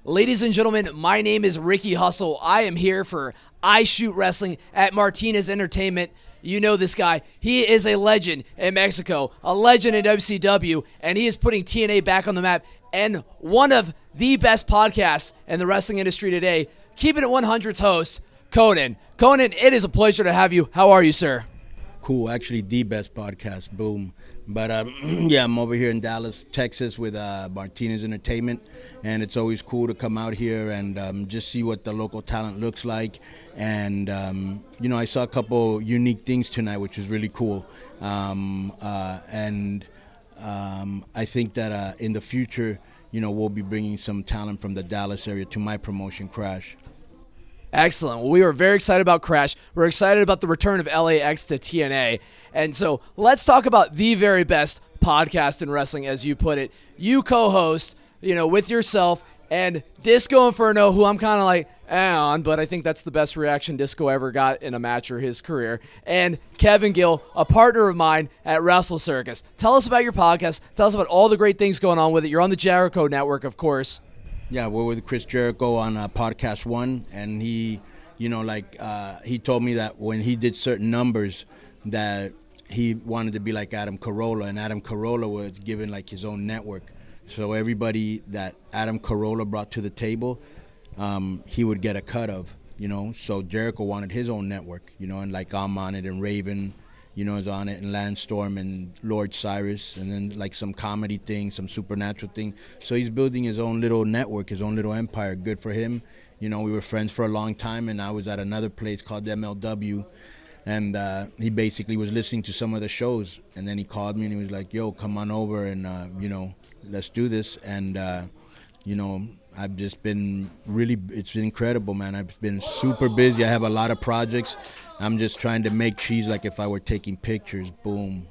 Ladies and gentlemen, my name is Ricky Hussle. I am here for I Shoot Wrestling at Martinez Entertainment. You know this guy. He is a legend in Mexico, a legend in WCW, and he is putting TNA back on the map, and one of the best podcasts in the wrestling industry today. Keepin It 100's host, Konnan. Konnan, it is a pleasure to have you. How are you, sir? Cool, actually the best podcast, boom. But yeah, I'm over here in Dallas, Texas with Martinez Entertainment, and it's always cool to come out here and just see what the local talent looks like. And I saw a couple unique things tonight, which is really cool. I think that in the future, we'll be bringing some talent from the Dallas area to my promotion, Crash. Excellent. Well, we were very excited about Crash. We're excited about the return of LAX to TNA. And so let's talk about the very best podcast in wrestling, as you put it. You co-host, with yourself and Disco Inferno, who I'm kind of like, on, but I think that's the best reaction Disco ever got in a match or his career. And Kevin Gill, a partner of mine at Wrestle Circus. Tell us about your podcast. Tell us about all the great things going on with it. You're on the Jericho Network, of course. Yeah, we're with Chris Jericho on Podcast One, and he, he told me that when he did certain numbers that he wanted to be like Adam Carolla, and Adam Carolla was given like his own network. So everybody that Adam Carolla brought to the table, he would get a cut of, So Jericho wanted his own network, and like I'm on it, and Raven, is on it, and Landstorm and Lord Cyrus, and then like some comedy thing, some supernatural thing. So he's building his own little network, his own little empire. Good for him. We were friends for a long time, and I was at another place called MLW, and he basically was listening to some of the shows, and then he called me and he was like, yo, come on over and, let's do this. And, I've just been it's been incredible, man. I've been super busy. I have a lot of projects. I'm just trying to make cheese like if I were taking pictures. Boom.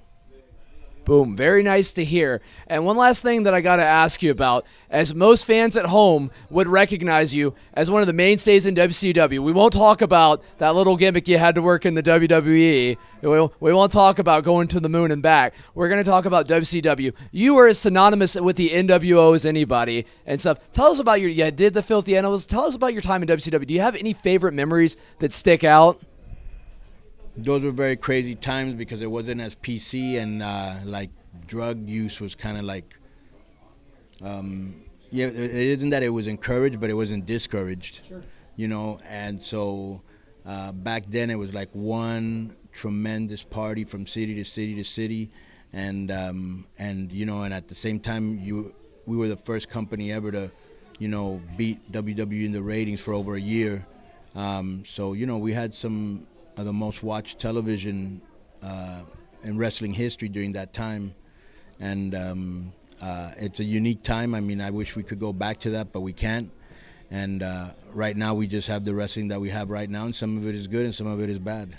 Boom. Very nice to hear. And one last thing that I got to ask you about, as most fans at home would recognize you as one of the mainstays in WCW. We won't talk about that little gimmick you had to work in the WWE. We won't talk about going to the moon and back. We're going to talk about WCW. You are as synonymous with the NWO as anybody and stuff. Tell us about you did the Filthy Animals. Tell us about your time in WCW. Do you have any favorite memories that stick out? Those were very crazy times because it wasn't as PC, and drug use was kind of like, it isn't that it was encouraged, but it wasn't discouraged, sure. And so back then it was like one tremendous party from city to city to city, and at the same time we were the first company ever to, beat WWE in the ratings for over a year. So we had some of the most watched television in wrestling history during that time, and it's a unique time. I mean, I wish we could go back to that, but we can't. And right now we just have the wrestling that we have right now, and some of it is good and some of it is bad.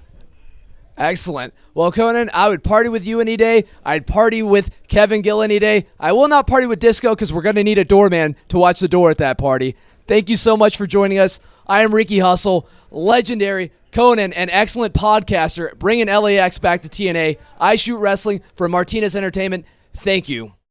Excellent. Well, Konnan, I would party with you any day. I'd party with Kevin Gill any day. I will not party with Disco because we're going to need a doorman to watch the door at that party. Thank you so much for joining us. I am Ricky Hussle, legendary Konnan, an excellent podcaster, bringing LAX back to TNA. I Shoot Wrestling for Martinez Entertainment. Thank you.